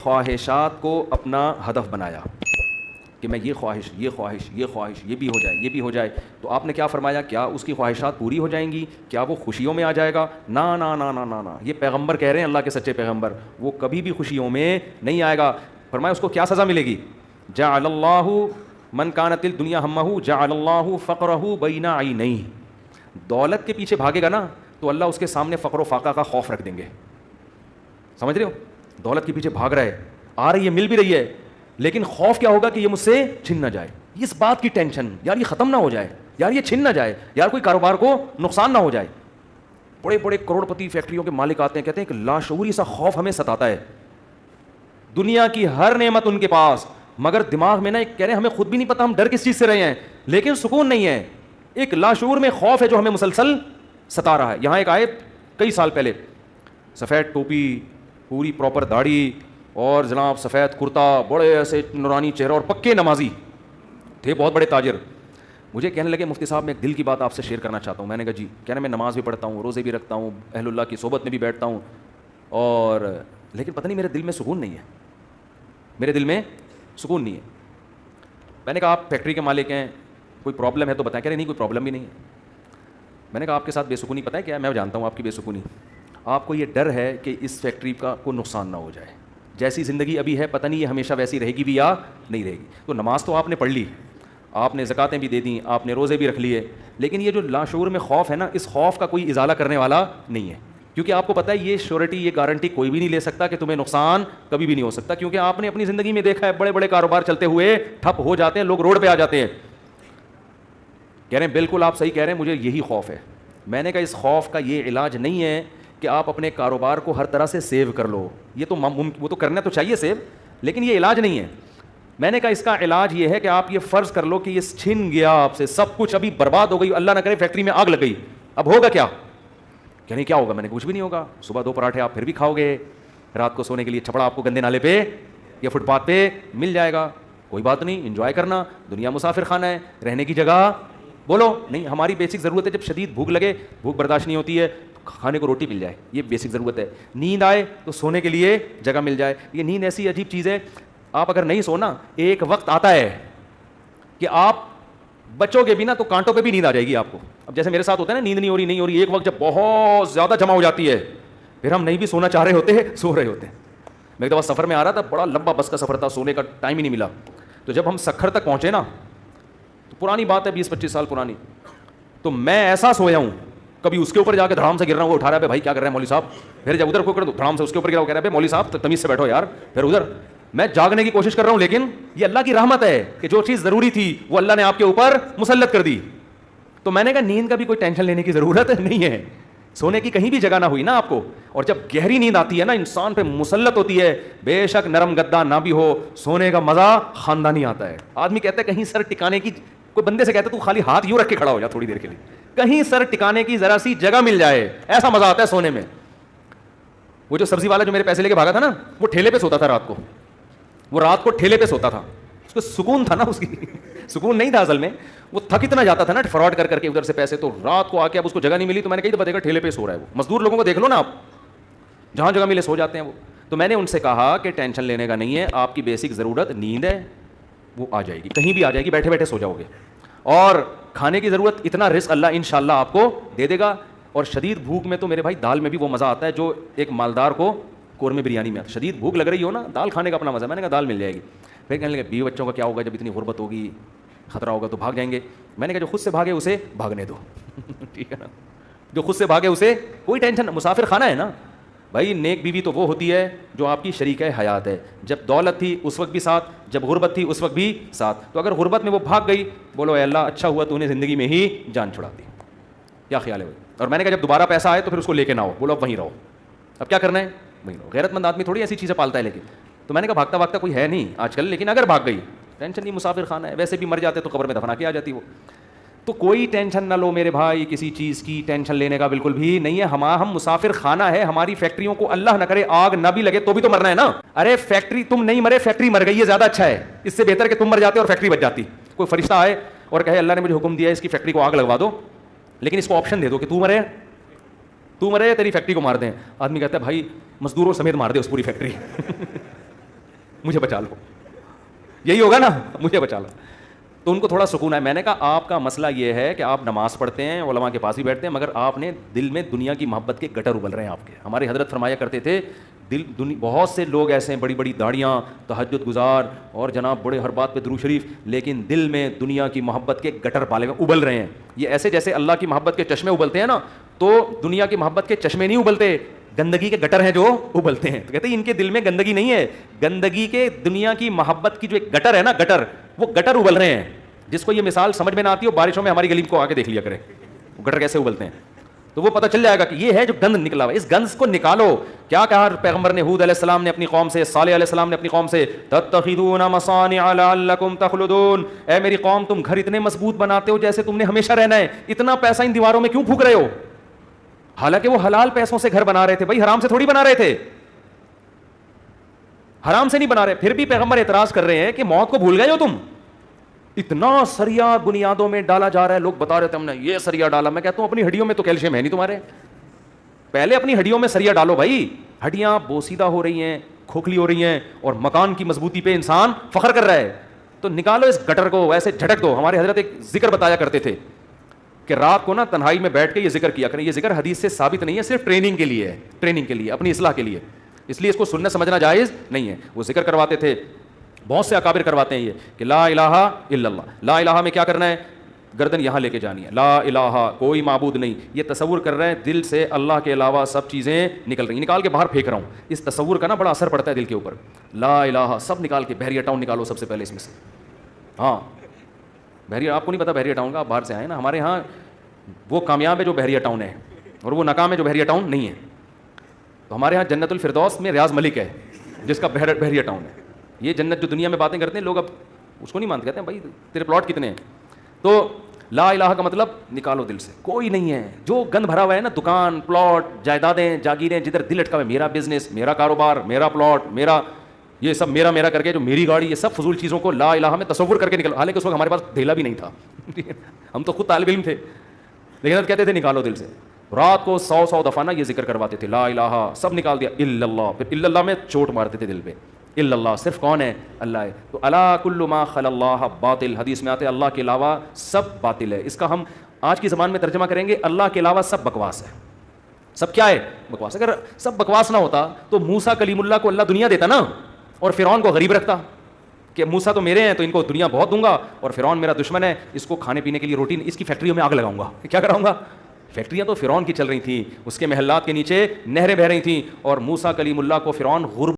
خواہشات کو اپنا ہدف بنایا کہ میں یہ خواہش یہ خواہش یہ خواہش یہ بھی ہو جائے یہ بھی ہو جائے, تو آپ نے کیا فرمایا, کیا اس کی خواہشات پوری ہو جائیں گی؟ کیا وہ خوشیوں میں آ جائے گا؟ نا نا نا نا نا نا, یہ پیغمبر کہہ رہے ہیں, اللہ کے سچے پیغمبر, وہ کبھی بھی خوشیوں میں نہیں آئے گا. فرمایا اس کو کیا سزا ملے گی؟ جعل اللہ من کانت الدنیا ہمہ جعل اللہ فقرہ بین عینیہ, دولت کے پیچھے بھاگے گا نا تو اللہ اس کے سامنے فقر و فاقہ کا خوف رکھ دیں گے. سمجھ رہے ہو؟ دولت کے پیچھے بھاگ رہا ہے, آ رہی ہے, مل بھی رہی ہے, لیکن خوف کیا ہوگا کہ یہ مجھ سے چھن نہ جائے, اس بات کی ٹینشن, یار یہ ختم نہ ہو جائے, یار یہ چھن نہ جائے, یار کوئی کاروبار کو نقصان نہ ہو جائے. بڑے بڑے کروڑ پتی فیکٹریوں کے مالک آتے ہیں, کہتے ہیں کہ لاشعوری سا خوف ہمیں ستاتا ہے, دنیا کی ہر نعمت ان کے پاس, مگر دماغ میں نا ایک کہہ رہے ہیں ہمیں خود بھی نہیں پتا ہم ڈر کس چیز سے رہے ہیں, لیکن سکون نہیں ہے, ایک لاشعور میں خوف ہے جو ہمیں مسلسل ستا رہا ہے. یہاں ایک آئے کئی سال پہلے, سفید ٹوپی, پوری پراپر داڑھی, اور جناب سفید کرتا, بڑے ایسے نورانی چہرہ, اور پکے نمازی تھے, بہت بڑے تاجر. مجھے کہنے لگے مفتی صاحب میں ایک دل کی بات آپ سے شیئر کرنا چاہتا ہوں. میں نے کہا جی. کہنا میں نماز بھی پڑھتا ہوں, روزے بھی رکھتا ہوں, اہل اللہ کی صحبت میں بھی بیٹھتا ہوں, اور لیکن پتہ نہیں میرے دل میں سکون نہیں ہے, میرے دل میں سکون نہیں ہے. میں نے کہا آپ فیکٹری کے مالک ہیں, کوئی پرابلم ہے تو بتائیں. کہہ رہے نہیں کوئی پرابلم بھی نہیں ہے. میں نے کہا آپ کے ساتھ بے سکونی پتہ ہے کیا ہے؟ میں جانتا ہوں آپ کی بے سکونی, آپ کو یہ ڈر ہے کہ اس فیکٹری کا کوئی نقصان نہ ہو جائے, جیسی زندگی ابھی ہے پتہ نہیں یہ ہمیشہ ویسی رہے گی بھی یا نہیں رہے گی. تو نماز تو آپ نے پڑھ لی, آپ نے زکاتیں بھی دے دیں, آپ نے روزے بھی رکھ لیے, لیکن یہ جو لاشعور میں خوف ہے نا, اس خوف کا کوئی ازالہ کرنے والا نہیں ہے, کیونکہ آپ کو پتہ ہے یہ شیورٹی, یہ گارنٹی کوئی بھی نہیں لے سکتا کہ تمہیں نقصان کبھی بھی نہیں ہو سکتا, کیونکہ آپ نے اپنی زندگی میں دیکھا ہے بڑے بڑے کاروبار چلتے ہوئے ٹھپ ہو جاتے ہیں, لوگ روڈ پہ آ جاتے ہیں. کہہ رہے ہیں بالکل آپ صحیح کہہ رہے ہیں, مجھے یہی خوف ہے. میں نے کہا اس خوف کا یہ علاج نہیں ہے کہ آپ اپنے کاروبار کو ہر طرح سے سیو کر لو, یہ تو وہ تو کرنا تو چاہیے سیو, لیکن یہ علاج نہیں ہے. میں نے کہا اس کا علاج یہ ہے کہ آپ یہ فرض کر لو کہ یہ چھن گیا آپ سے سب کچھ, ابھی برباد ہو گئی, اللہ نہ کرے فیکٹری میں آگ لگ گئی, اب ہوگا کیا؟ یعنی کیا ہوگا؟ میں نے کچھ بھی نہیں ہوگا, صبح 2 پراٹھے آپ پھر بھی کھاؤ گے, رات کو سونے کے لیے چھپڑا آپ کو گندے نالے پہ یا فٹ پاتھ پہ مل جائے گا, کوئی بات نہیں, انجوائے کرنا, دنیا مسافر خانہ ہے, رہنے کی جگہ بولو نہیں. ہماری بیسک ضرورت ہے, جب شدید بھوک لگے, بھوک برداشت نہیں ہوتی ہے, کھانے کو روٹی مل جائے, یہ بیسک ضرورت ہے. نیند آئے تو سونے کے لیے جگہ مل جائے. یہ نیند ایسی عجیب چیز ہے, آپ اگر نہیں سونا, ایک وقت آتا ہے کہ آپ بچو گے بھی نا تو کانٹوں پہ بھی نیند آ جائے گی آپ کو. اب جیسے میرے ساتھ ہوتا ہے نا, نیند نہیں ہو رہی, ایک وقت جب بہت زیادہ جمع ہو جاتی ہے, پھر ہم نہیں بھی سونا چاہ رہے ہوتے ہیں, سو رہے ہوتے ہیں. میں ایک دفعہ سفر میں آ رہا تھا, بڑا لمبا بس کا سفر تھا, سونے کا ٹائم ہی نہیں ملا. تو جب ہم سکھر تک پہنچے نا, تو پرانی بات ہے 20-25 سال پرانی, تو میں ایسا سویا ہوں, کبھی اس کے اوپر جا کے دھڑام سے گر رہا ہوں, وہ اٹھا رہا ہے بھائی کیا کر رہے ہیں مولوی صاحب, پھر جب ادھر کو کر دو دھڑام سے اس کے اوپر گرا, وہ کہہ رہا ہے مولوی صاحب تمیز سے بیٹھو یار, پھر ادھر. میں جاگنے کی کوشش کر رہا ہوں, لیکن یہ اللہ کی رحمت ہے کہ جو چیز ضروری تھی وہ اللہ نے آپ کے اوپر مسلط کر دی. تو میں نے کہا نیند کا بھی کوئی ٹینشن لینے کی ضرورت نہیں ہے, سونے کی کہیں بھی جگہ نہ ہوئی نا آپ کو. اور جب گہری نیند آتی ہے نا, انسان پہ مسلط ہوتی ہے, بے شک نرم گدا نہ بھی ہو, سونے کا مزہ خاندانی آتا ہے. آدمی کہتا ہے کہیں سر ٹکانے کی, کوئی بندے سے کہتا ہے تو خالی ہاتھ یوں رکھ کے کھڑا ہو جا تھوڑی دیر کے لیے, کہیں سر ٹکانے کی ذرا سی جگہ مل جائے, ایسا مزہ آتا ہے سونے میں. وہ جو سبزی والا جو میرے پیسے لے کے بھاگا تھا نا, وہ ٹھیلے پہ سوتا تھا رات کو, وہ رات کو ٹھیلے پہ سوتا تھا, اس کو سکون تھا نا, اس کی سکون نہیں تھا اصل میں, وہ تھک اتنا جاتا تھا نا فراڈ کر کے ادھر سے پیسے, تو رات کو آ کے اب اس کو جگہ نہیں ملی, تو میں نے کہی تو دیکھا ٹھیلے پہ سو رہا ہے وہ. مزدور لوگوں کو دیکھ لو نا آپ, جہاں جگہ ملے سو جاتے ہیں وہ. تو میں نے ان سے کہا کہ ٹینشن لینے کا نہیں ہے, آپ کی بیسک ضرورت نیند ہے, وہ آ جائے گی, کہیں بھی آ جائے گی, بیٹھے بیٹھے سو جاؤ گے. اور کھانے کی ضرورت, اتنا رزق اللہ انشاءاللہ آپ کو دے دے گا. اور شدید بھوک میں تو میرے بھائی دال میں بھی وہ مزہ آتا ہے جو ایک مالدار کو قورمے بریانی میں. شدید بھوک لگ رہی ہو نا, دال کھانے کا اپنا مزہ. میں نے کہا دال مل جائے گی. پھر کہنے لگے بیوی بچوں کا کیا ہوگا, جب اتنی غربت ہوگی, خطرہ ہوگا تو بھاگ جائیں گے. میں نے کہا جو خود سے بھاگے اسے بھاگنے دو, ٹھیک ہے نا, جو خود سے بھاگے اسے کوئی ٹینشن. مسافر خانہ ہے نا بھائی, نیک بیوی تو وہ ہوتی ہے جو آپ کی شریک حیات ہے, جب دولت تھی اس وقت بھی ساتھ, جب غربت تھی اس وقت بھی ساتھ. تو اگر غربت میں وہ بھاگ گئی, بولو اے اللہ اچھا ہوا تو نے زندگی میں ہی جان چھڑا دی. کیا خیال ہے بھائی؟ اور میں نے کہا جب دوبارہ پیسہ آئے تو پھر اس کو لے کے نہ ہو, بولو اب وہیں رہو, اب کیا کرنا ہے وہیں رہو. غیرت مند آدمی تھوڑی ایسی چیزیں پالتا ہے, لیکن تو میں نے کہا بھاگتا بھاگتا کوئی ہے نہیں آج کل, لیکن اگر بھاگ گئی ٹینشن نہیں, مسافر خانہ ہے, ویسے بھی مر جاتے تو قبر میں دفنا کے آ جاتی وہ. تو کوئی ٹینشن نہ لو میرے بھائی, کسی چیز کی ٹینشن لینے کا بالکل بھی نہیں ہے. ہم مسافر خانہ ہے, ہماری فیکٹریوں کو اللہ نہ کرے آگ نہ بھی لگے تو بھی تو مرنا ہے نا. ارے فیکٹری تم نہیں مرے, فیکٹری مر گئی, یہ زیادہ اچھا ہے, اس سے بہتر کہ تم مر جاتے اور فیکٹری بچ جاتی. کوئی فرشتہ آئے اور کہے اللہ نے مجھے حکم دیا ہے اس کی فیکٹری کو آگ لگوا دو, لیکن اس کو آپشن دے دو کہ تو مرے تیری فیکٹری کو مار دیں. آدمی کہتا ہے بھائی مزدوروں سمیت مار دے اس پوری فیکٹری. مجھے بچا لو, یہی ہوگا نا, مجھے بچا لو. تو ان کو تھوڑا سکون ہے. میں نے کہا آپ کا مسئلہ یہ ہے کہ آپ نماز پڑھتے ہیں, علماء کے پاس بھی بیٹھتے ہیں, مگر آپ نے دل میں دنیا کی محبت کے گٹر ابل رہے ہیں آپ کے. ہمارے حضرت فرمایا کرتے تھے بہت سے لوگ ایسے ہیں, بڑی بڑی داڑیاں, تہجد گزار, اور جناب بڑے ہر بات پہ درود شریف, لیکن دل میں دنیا کی محبت کے گٹر پالے ہوئے ابل رہے ہیں. یہ ایسے جیسے اللہ کی محبت کے چشمے ابلتے ہیں نا, تو دنیا کی محبت کے چشمے نہیں ابلتے, گندگی کے گٹر ہیں جو ابلتے ہیں. تو کہتے ہیں ان کے دل میں گندگی نہیں ہے, گندگی کے دنیا کی محبت کی جو ایک گٹر ہے نا, گٹر, وہ گٹر ابل رہے ہیں. جس کو یہ مثال سمجھ میں نہ آتی ہو, بارشوں میں ہماری گلی کو آ کے دیکھ لیا کرے, وہ گٹر کیسے ابلتے ہیں, تو وہ پتہ چل جائے گا کہ یہ ہے جو گند نکلا ہوا. اس گند کو نکالو. کیا کہا پیغمبر نے ہود علیہ السلام نے اپنی قوم سے, صالح علیہ السلام نے اپنی قوم سے, تتخذون مصانع لعلکم تخلدون, اے میری قوم تم گھر اتنے مضبوط بناتے ہو جیسے تم نے ہمیشہ رہنا ہے, اتنا پیسہ ان دیواروں میں کیوں پھونک رہے ہو؟ حالانکہ وہ حلال پیسوں سے گھر بنا رہے تھے بھائی, حرام سے تھوڑی بنا رہے تھے, حرام سے نہیں بنا رہے. پھر بھی پیغمبر اعتراض کر رہے ہیں کہ موت کو بھول گئے ہو تم, اتنا سریا بنیادوں میں ڈالا جا رہا ہے. لوگ بتا رہے تھے ہم نے یہ سریا ڈالا. میں کہتا ہوں اپنی ہڈیوں میں تو کیلشیم ہے نہیں تمہارے, پہلے اپنی ہڈیوں میں سریا ڈالو بھائی. ہڈیاں بوسیدہ ہو رہی ہیں, کھوکھلی ہو رہی ہیں, اور مکان کی مضبوطی پہ انسان فخر کر رہا ہے, تو نکالو اس گٹر کو, ایسے جھٹک دو. ہمارے حضرت ایک ذکر بتایا کرتے تھے کہ رات کو نا تنہائی میں بیٹھ کے یہ ذکر کیا کریں. یہ ذکر حدیث سے ثابت نہیں ہے, صرف ٹریننگ کے لیے ہے, ٹریننگ کے لیے, اپنی اصلاح کے لیے, اس لیے اس کو سننا سمجھنا جائز نہیں ہے. وہ ذکر کرواتے تھے, بہت سے اکابر کرواتے ہیں یہ کہ لا الہ الا اللہ. لا الہ میں کیا کرنا ہے؟ گردن یہاں لے کے جانی ہے. لا الہ کوئی معبود نہیں, یہ تصور کر رہے ہیں دل سے اللہ کے علاوہ سب چیزیں نکل رہی ہیں, نکال کے باہر پھینک رہا ہوں. اس تصور کا نا بڑا اثر پڑتا ہے دل کے اوپر. لا الہ سب نکال کے, بحریہ ٹاؤن نکالو سب سے پہلے اس میں سے. ہاں بحریہ, آپ کو نہیں پتا بحریہ ٹاؤن کا, آپ باہر سے آئے نا. ہمارے یہاں وہ کامیاب ہے جو بحریہ ٹاؤن ہے, اور وہ ناکام ہے جو بحریہ ٹاؤن نہیں ہے. تو ہمارے یہاں جنت الفردوس میں ریاض ملک ہے جس کا بحریہ ٹاؤن ہے. یہ جنت جو دنیا میں باتیں کرتے ہیں لوگ, اب اس کو نہیں مانتے, کہتے ہیں بھائی تیرے پلاٹ کتنے ہیں. تو لا الہ کا مطلب نکالو دل سے, کوئی نہیں ہے. جو گند بھرا ہوا ہے نا, دکان, پلاٹ, جائیدادیں, جاگیریں, جدھر دل اٹکا ہوا ہے, میرا بزنس, میرا کاروبار, میرا پلاٹ, میرا یہ سب, میرا میرا کر کے جو میری گاڑی, یہ سب فضول چیزوں کو لا الہ میں تصور کر کے نکلو. حالانکہ اس وقت ہمارے پاس دھیلا بھی نہیں تھا, ہم تو خود طالب علم تھے, لیکن اب کہتے تھے نکالو دل سے. رات کو 100 دفعہ نا یہ ذکر کرواتے تھے, لا الہ, سب نکال دیا, الا اللہ. پھر الا اللہ میں چوٹ مارتے تھے دل پہ, الا اللہ صرف کون ہے؟ اللہ ہے. تو الا کل ما خلا اللہ باطل, حدیث میں آتے ہیں اللہ کے علاوہ سب باطل ہے. اس کا ہم آج کی زبان میں ترجمہ کریں گے, اللہ کے علاوہ سب بکواس ہے. سب کیا ہے؟ بکواس. اگر سب بکواس نہ ہوتا تو موسیٰ کلیم اللہ کو اللہ دنیا دیتا نا, اور فرعون کو غریب رکھتا کہ موسیٰ تو میرے ہیں تو ان کو دنیا بہت دوں گا, اور فرعون میرا دشمن ہے, اس کو کھانے پینے کے لیے روٹی, اس کی فیکٹریوں میں آگ لگاؤں گا. کیا کراؤں گا؟ فیکٹریاں تو فرعون کی چل رہی تھیں, اس کے محلات کے نیچے نہریں بہہ رہی تھیں, اور موسیٰ کلیم اللہ کو فرعون غرب